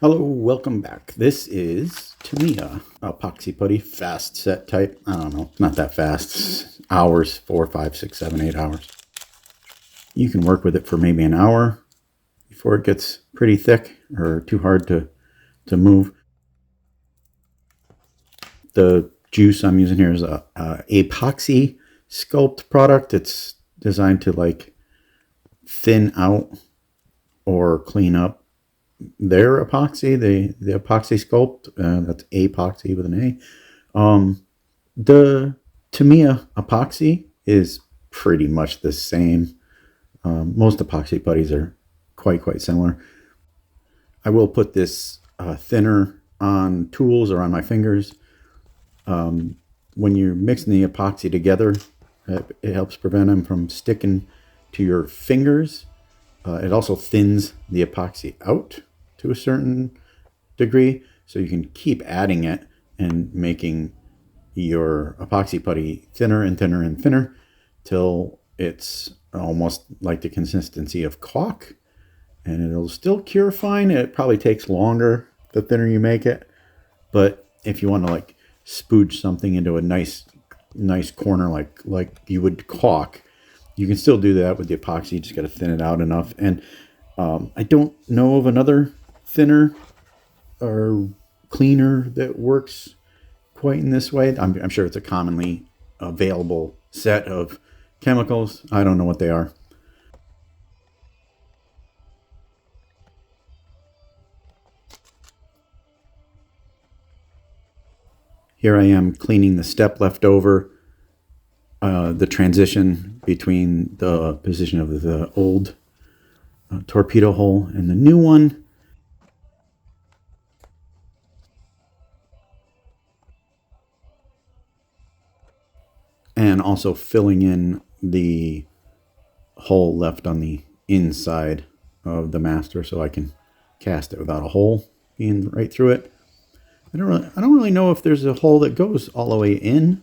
Hello, welcome back. This is Tamiya epoxy putty, fast set type. I don't know, not that fast. Hours, 4, 5, 6, 7, 8 hours. You can work with it for maybe an hour before it gets pretty thick or too hard to move. The juice I'm using here is a epoxy sculpt product. It's designed to like thin out or clean up their epoxy, the epoxy sculpt. That's epoxy with an A. The Tamiya epoxy is pretty much the same. Most epoxy putties are quite similar. I will put this thinner on tools or on my fingers. When you're mixing the epoxy together, it helps prevent them from sticking to your fingers. It also thins the epoxy out to a certain degree, so you can keep adding it and making your epoxy putty thinner and thinner and thinner till it's almost like the consistency of caulk, and it'll still cure fine. It probably takes longer the thinner you make it, but if you want to like spooge something into a nice corner like you would caulk, you can still do that with the epoxy. You just got to thin it out enough. And I don't know of another thinner or cleaner that works quite in this way. I'm sure it's a commonly available set of chemicals. I don't know what they are. Here I am cleaning the step left over, the transition between the position of the old torpedo hole and the new one. And also filling in the hole left on the inside of the master so I can cast it without a hole being right through it. I don't really know if there's a hole that goes all the way in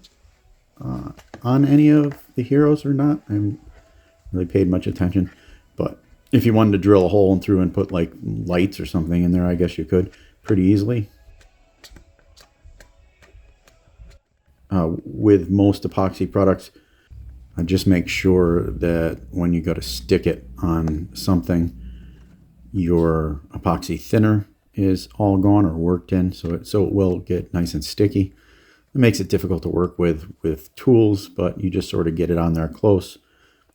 on any of the heroes or not. I haven't really paid much attention, but if you wanted to drill a hole in through and put like lights or something in there, I guess you could pretty easily. With most epoxy products, just make sure that when you go to stick it on something, your epoxy thinner is all gone or worked in, so it will get nice and sticky. It makes it difficult to work with tools, but you just sort of get it on there close,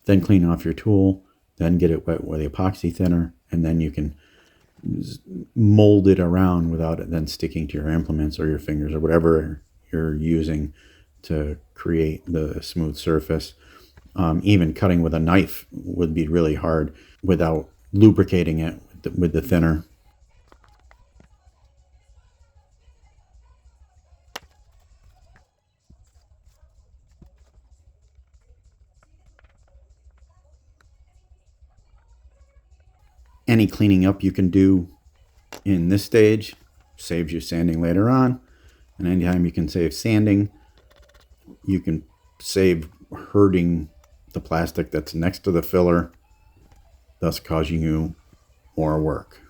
then clean off your tool, then get it wet with the epoxy thinner, and then you can mold it around without it then sticking to your implements or your fingers or whatever you're using to create the smooth surface. Even cutting with a knife would be really hard without lubricating it with the thinner. Any cleaning up you can do in this stage saves you sanding later on. And anytime you can save sanding, you can save hurting the plastic that's next to the filler, thus causing you more work.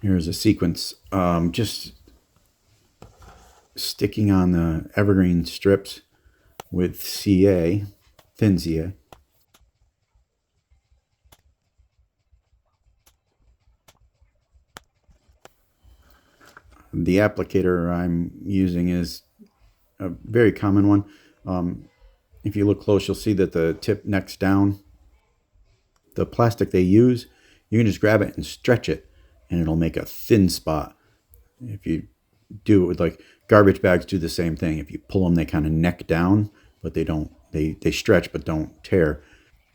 Here's a sequence, just sticking on the evergreen strips with CA, thin CA. The applicator I'm using is a very common one. If you look close, you'll see that the tip necks down. The plastic they use, you can just grab it and stretch it, and it'll make a thin spot. If you do it with like garbage bags, do the same thing. If you pull them, they kind of neck down, but they don't. They stretch but don't tear.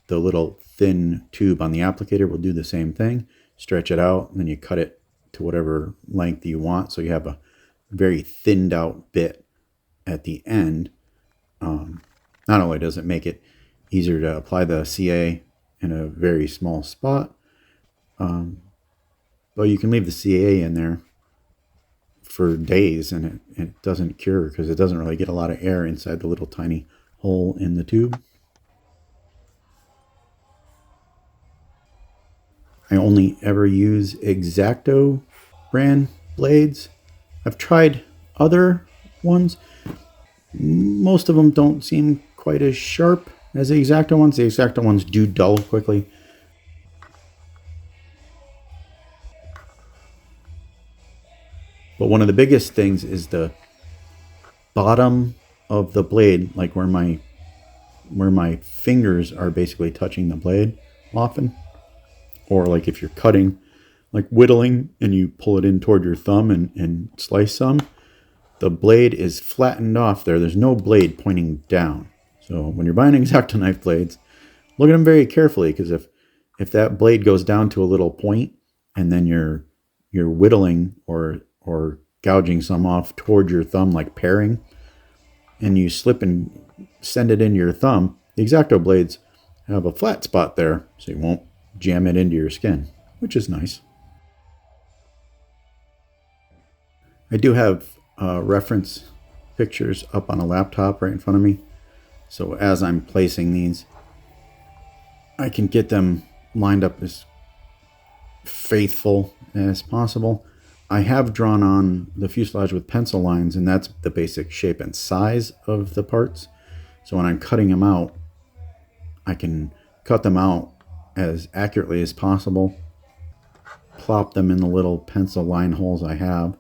The little thin tube on the applicator will do the same thing. Stretch it out, and then you cut it to whatever length you want, so you have a very thinned out bit at the end. Not only does it make it easier to apply the CA in a very small spot, but you can leave the CA in there for days, and it doesn't cure because it doesn't really get a lot of air inside the little tiny hole in the tube. I only ever use X-Acto brand blades. I've tried other ones. Most of them don't seem quite as sharp as the X-Acto ones. The X-Acto ones do dull quickly. But one of the biggest things is the bottom of the blade, like where my fingers are basically touching the blade often. Or like if you're cutting, like whittling, and you pull it in toward your thumb and slice some, the blade is flattened off there. There's no blade pointing down. So when you're buying X-Acto knife blades, look at them very carefully, because if that blade goes down to a little point and then you're whittling or gouging some off toward your thumb, like paring, and you slip and send it into your thumb, the X-Acto blades have a flat spot there, so you won't jam it into your skin, which is nice. I do have reference pictures up on a laptop right in front of me, so as I'm placing these, I can get them lined up as faithful as possible. I have drawn on the fuselage with pencil lines, and that's the basic shape and size of the parts. So when I'm cutting them out, I can cut them out as accurately as possible, plop them in the little pencil line holes I have,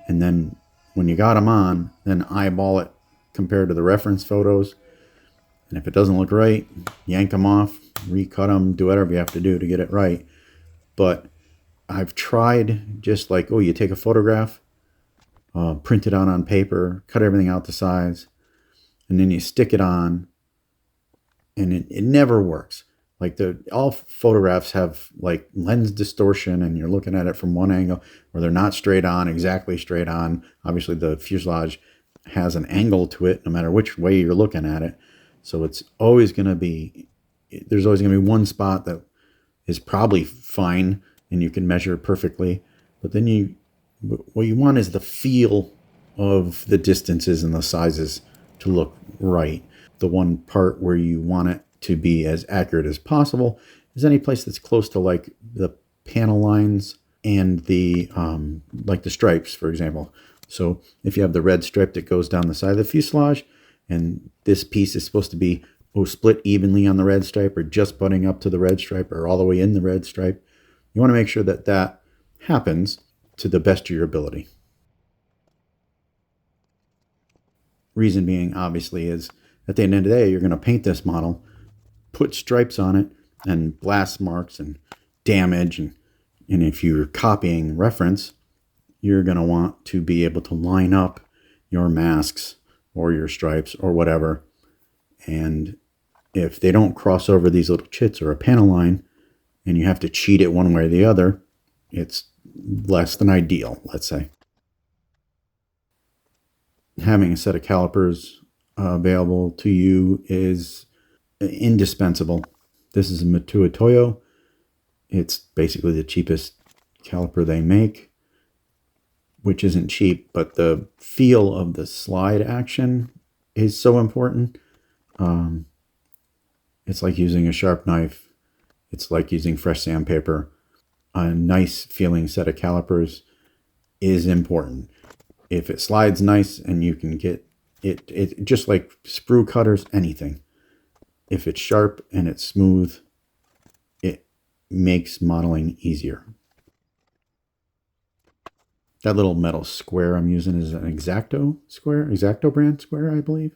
and then when you got them on, then eyeball it compared to the reference photos. And if it doesn't look right, yank them off, recut them, do whatever you have to do to get it right. But I've tried just like, you take a photograph, print it out on paper, cut everything out to size, and then you stick it on, and it never works. Like all photographs have like lens distortion, and you're looking at it from one angle, or they're not straight on, exactly straight on. Obviously the fuselage has an angle to it no matter which way you're looking at it. So there's always going to be one spot that is probably fine and you can measure perfectly. But then what you want is the feel of the distances and the sizes to look right. The one part where you want it to be as accurate as possible is any place that's close to like the panel lines and the like the stripes, for example. So if you have the red stripe that goes down the side of the fuselage, and this piece is supposed to be split evenly on the red stripe, or just butting up to the red stripe, or all the way in the red stripe, you want to make sure that that happens to the best of your ability. Reason being, obviously, is at the end of the day, you're going to paint this model, put stripes on it, and blast marks and damage. And if you're copying reference, you're going to want to be able to line up your masks or your stripes or whatever. And if they don't cross over these little chits or a panel line, and you have to cheat it one way or the other, it's less than ideal, let's say. Having a set of calipers available to you is indispensable. This is a Matua Toyo. It's basically the cheapest caliper they make, which isn't cheap, but the feel of the slide action is so important. It's like using a sharp knife. It's like using fresh sandpaper. A nice feeling set of calipers is important. If it slides nice and you can get it just like sprue cutters, anything. If it's sharp and it's smooth, it makes modeling easier. That little metal square I'm using is an X-Acto brand square, I believe.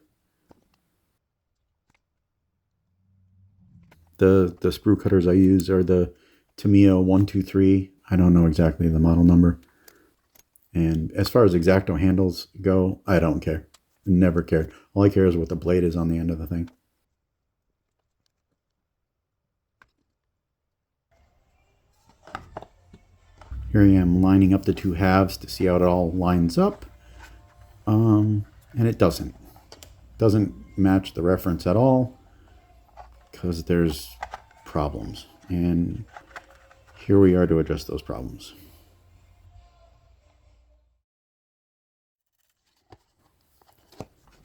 The sprue cutters I use are the Tamiya 123. I don't know exactly the model number. And as far as X-Acto handles go, I don't care. Never cared. All I care is what the blade is on the end of the thing. Here I am lining up the two halves to see how it all lines up. And it doesn't. Doesn't match the reference at all because there's problems. And here we are to address those problems.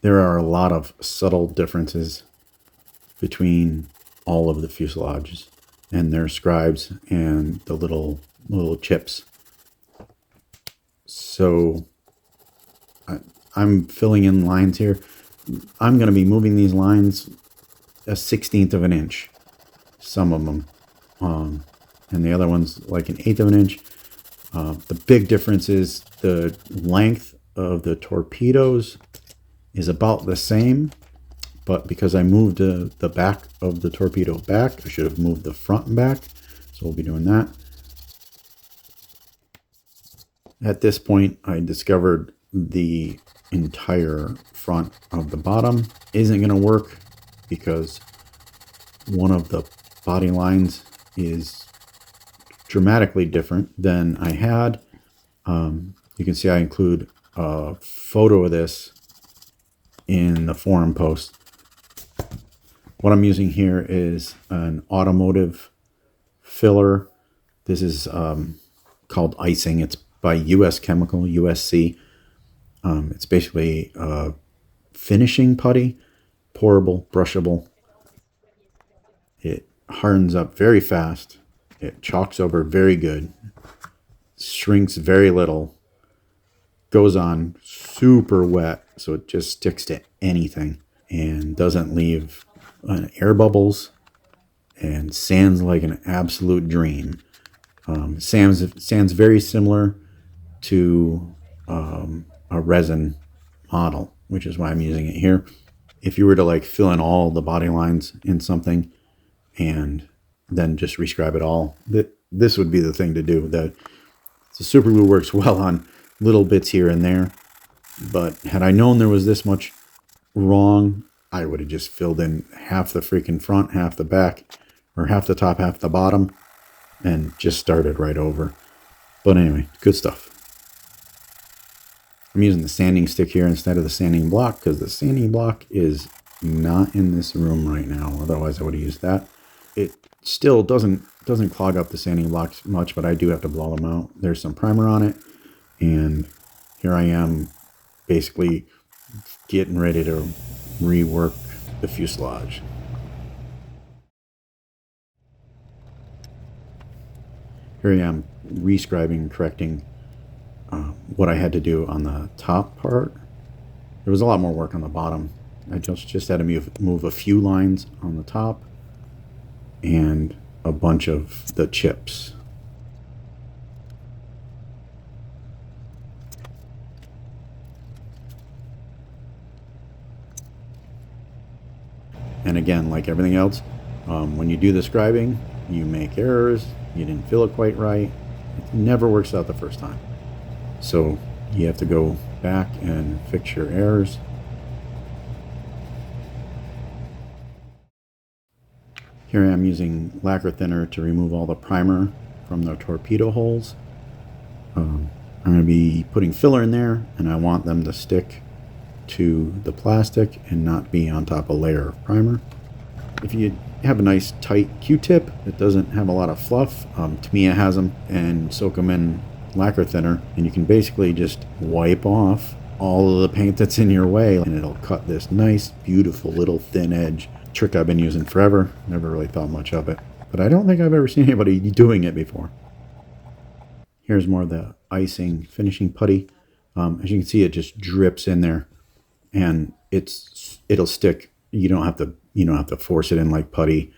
There are a lot of subtle differences between all of the fuselages and their scribes and the little chips. So I'm filling in lines here. I'm going to be moving these lines a 1/16 of an inch, some of them, and the other ones like an 1/8 of an inch. The big difference is the length of the torpedoes is about the same, but because I moved the back of the torpedo back, I should have moved the front and back. So we'll be doing that. At this point, I discovered the entire front of the bottom isn't going to work because one of the body lines is dramatically different than I had. You can see I include a photo of this in the forum post. What I'm using here is an automotive filler. This is called icing. It's by US Chemical, USC. It's basically finishing putty, pourable, brushable. It hardens up very fast. It chalks over very good. Shrinks very little. Goes on super wet, so it just sticks to anything and doesn't leave air bubbles, and sands like an absolute dream. Sands very similar to a resin model, which is why I'm using it here. If you were to like fill in all the body lines in something and then just rescribe it all, this would be the thing to do. The super glue works well on little bits here and there, but had I known there was this much wrong, I would have just filled in half the freaking front, half the back, or half the top, half the bottom, and just started right over. But anyway, good stuff. I'm using the sanding stick here instead of the sanding block because the sanding block is not in this room right now. Otherwise, I would have used that. It still doesn't clog up the sanding blocks much, but I do have to blow them out. There's some primer on it, and here I am basically getting ready to rework the fuselage. Here I am rescribing and correcting what I had to do on the top part. There was a lot more work on the bottom. I just had to move a few lines on the top and a bunch of the chips. And again, like everything else, when you do the scribing, you make errors, you didn't fill it quite right. It never works out the first time. So you have to go back and fix your errors. Here I am using lacquer thinner to remove all the primer from the torpedo holes. I'm going to be putting filler in there, and I want them to stick to the plastic and not be on top of a layer of primer. If you have a nice tight Q-tip that doesn't have a lot of fluff, Tamiya has them, and soak them in lacquer thinner, and you can basically just wipe off all of the paint that's in your way, and it'll cut this nice, beautiful little thin edge. Trick I've been using forever. Never really thought much of it, but I don't think I've ever seen anybody doing it before. Here's more of the icing finishing putty. As you can see, it just drips in there, and it'll stick. You don't have to force it in like putty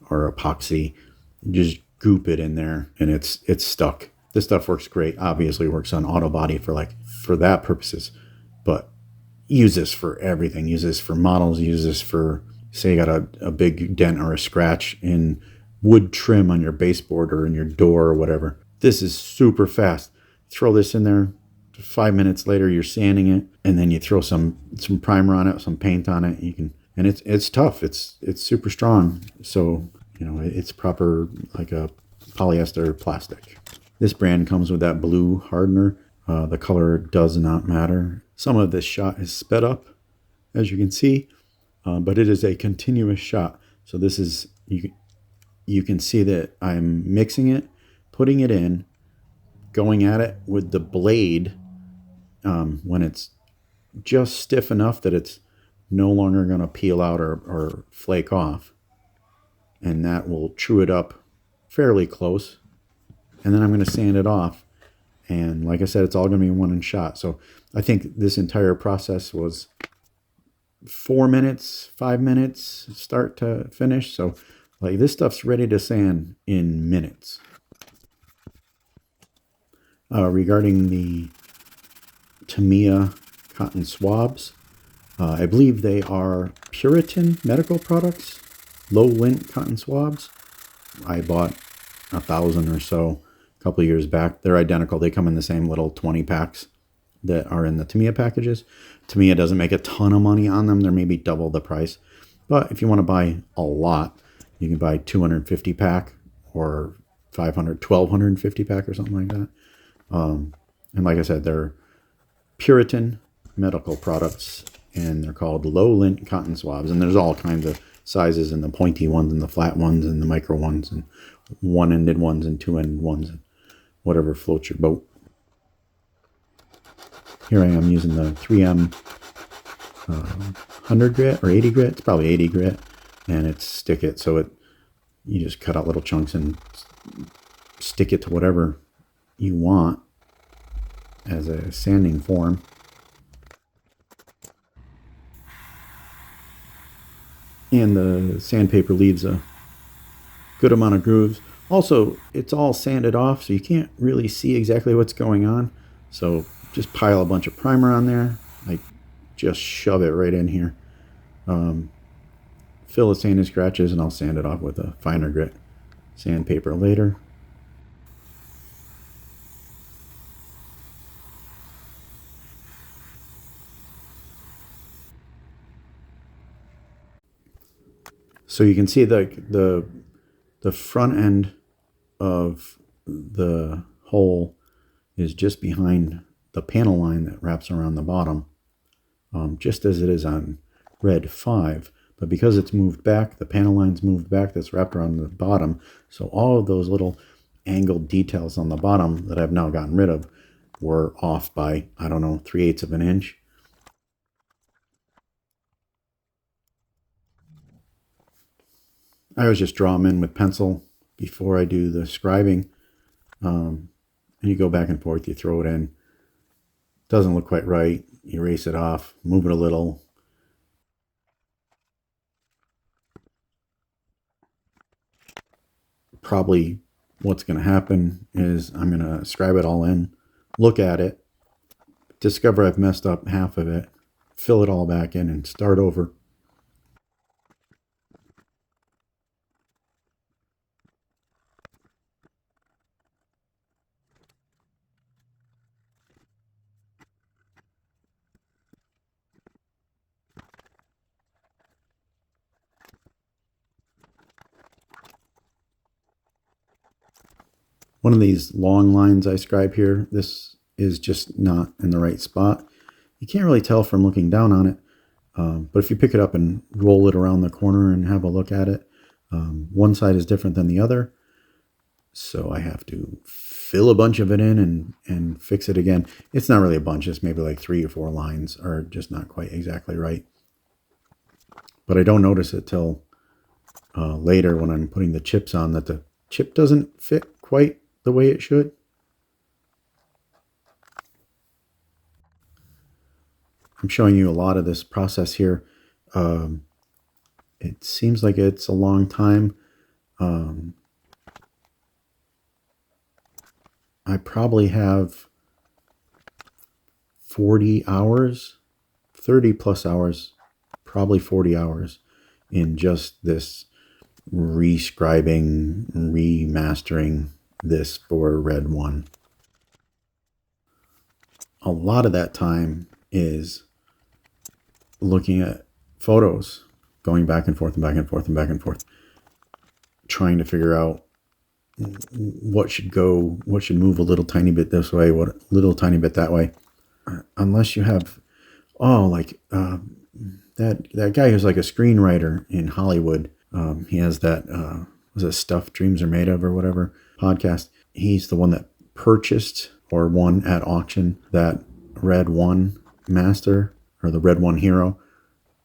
or epoxy. Just goop it in there, and it's stuck. This stuff works great. Obviously, works on auto body for that purposes, but use this for everything. Use this for models. Use this for, say you got a big dent or a scratch in wood trim on your baseboard or in your door or whatever. This is super fast. Throw this in there. 5 minutes later, you're sanding it, and then you throw some primer on it, some paint on it. You can, and it's tough. It's super strong. So it's proper like a polyester plastic. This brand comes with that blue hardener. The color does not matter. Some of this shot is sped up, as you can see, but it is a continuous shot. So this is, you can see that I'm mixing it, putting it in, going at it with the blade when it's just stiff enough that it's no longer going to peel out or flake off. And that will true it up fairly close. And then I'm going to sand it off. And like I said, it's all going to be one in shot. So I think this entire process was 4 minutes, 5 minutes, start to finish. So like this stuff's ready to sand in minutes. Regarding the Tamiya cotton swabs, I believe they are Puritan medical products, low lint cotton swabs. I bought 1,000 or so a couple of years back. They're identical. They come in the same little 20 packs that are in the Tamiya packages. Tamiya doesn't make a ton of money on them. They're maybe double the price. But if you want to buy a lot, you can buy 250 pack or 1,250 pack or something like that. And like I said, they're Puritan medical products, and they're called low lint cotton swabs. And there's all kinds of sizes, and the pointy ones and the flat ones and the micro ones and one-ended ones and two-ended ones, and whatever floats your boat. Here I am using the 3M 100 grit or 80 grit. It's probably 80 grit, and it's stick it. So you just cut out little chunks and stick it to whatever you want as a sanding form. And the sandpaper leaves a good amount of grooves. Also, it's all sanded off, so you can't really see exactly what's going on. So just pile a bunch of primer on there. Like, just shove it right in here. Fill the sand and scratches, and I'll sand it off with a finer grit sandpaper later. So you can see the front end of the hole is just behind the panel line that wraps around the bottom, just as it is on Red 5. But because it's moved back, the panel line's moved back, that's wrapped around the bottom. So all of those little angled details on the bottom that I've now gotten rid of were off by, I don't know, 3/8 of an inch. I always just draw them in with pencil before I do the scribing. And you go back and forth, you throw it in. Doesn't look quite right. You erase it off, move it a little. Probably what's going to happen is I'm going to scribe it all in, look at it, discover I've messed up half of it, fill it all back in, and start over. One of these long lines I scribe here, this is just not in the right spot. You can't really tell from looking down on it, but if you pick it up and roll it around the corner and have a look at it, one side is different than the other. So I have to fill a bunch of it in and fix it again. It's not really a bunch, it's maybe like 3 or 4 lines are just not quite exactly right. But I don't notice it till later when I'm putting the chips on that the chip doesn't fit quite the way it should. I'm showing you a lot of this process here. It seems like it's a long time. I probably have 40 hours, 30 plus hours, probably 40 hours in just this re-scribing, remastering this for Red 1. A lot of that time is looking at photos, going back and forth and back and forth and back and forth, trying to figure out what should go, what should move a little tiny bit this way, what little tiny bit that way. Unless you have, that guy who's like a screenwriter in Hollywood. He has that, was it Stuff Dreams Are Made Of or whatever podcast. He's the one that purchased or won at auction that Red 1 Master or the Red 1 Hero.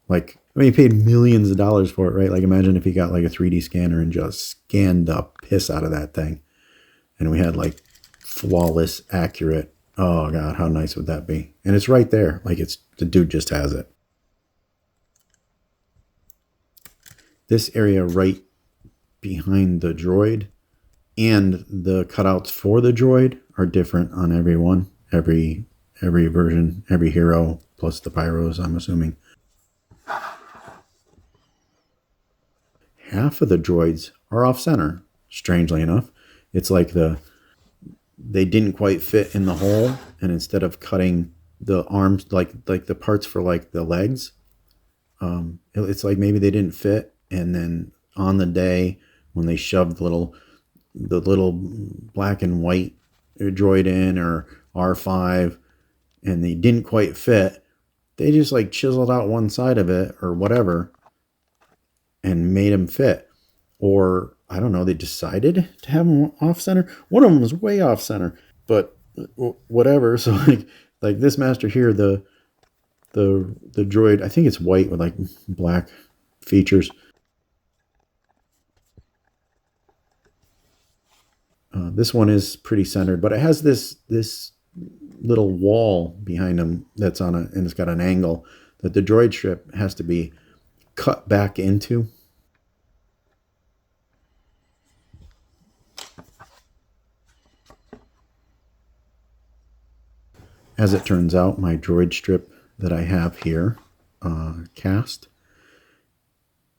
Like, I mean, he paid millions of dollars for it, right? Like, imagine if he got like a 3D scanner and just scanned the piss out of that thing. And we had like flawless, accurate. Oh God, how nice would that be? And it's right there. Like, it's the dude just has it. This area right behind the droid and the cutouts for the droid are different on every one, every version, every hero, plus the pyros, I'm assuming. Half of the droids are off center, strangely enough. It's like they didn't quite fit in the hole, and instead of cutting the arms, like the parts for like the legs, it's like maybe they didn't fit, and then on the day when they shoved the little black and white droid in, or R5, and they didn't quite fit, they just like chiseled out one side of it or whatever and made them fit. Or I don't know, they decided to have them off center. One of them was way off center, but whatever. So like this master here, the droid, I think it's white with like black features. This one is pretty centered, but it has this little wall behind him that's on and it's got an angle that the droid strip has to be cut back into. As it turns out, my droid strip that I have here cast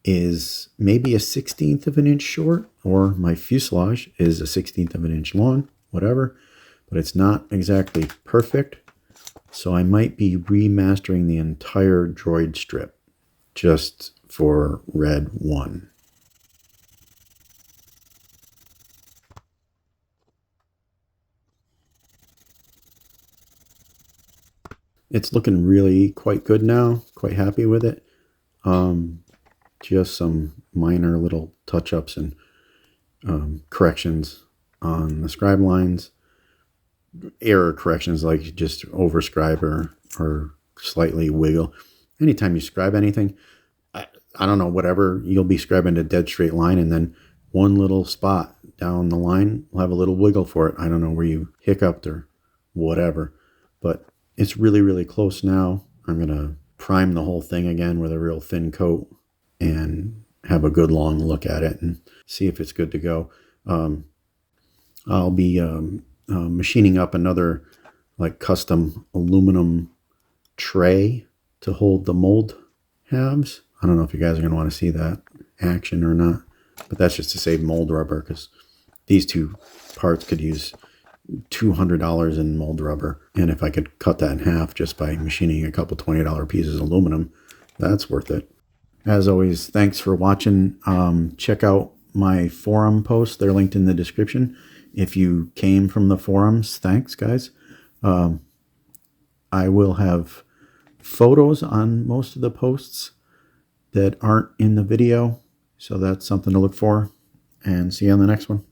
is maybe a 1/16 of an inch short, or my fuselage is a 1/16 of an inch long, whatever, but it's not exactly perfect. So I might be remastering the entire droid strip just for Red 1. It's looking really quite good now, quite happy with it. Just some minor little touch-ups and corrections on the scribe lines. Error corrections like just overscribe or slightly wiggle. Anytime you scribe anything, I don't know, whatever, you'll be scribing a dead straight line, and then one little spot down the line will have a little wiggle for it. I don't know where you hiccuped or whatever, but it's really, really close now. I'm going to prime the whole thing again with a real thin coat and have a good long look at it and see if it's good to go. I'll be machining up another like custom aluminum tray to hold the mold halves. I don't know if you guys are going to want to see that action or not, but that's just to save mold rubber, because these two parts could use $200 in mold rubber. And if I could cut that in half just by machining a couple $20 pieces of aluminum, that's worth it. As always, thanks for watching. Check out my forum posts. They're linked in the description. If you came from the forums, thanks, guys. I will have photos on most of the posts that aren't in the video, so that's something to look for. And see you on the next one.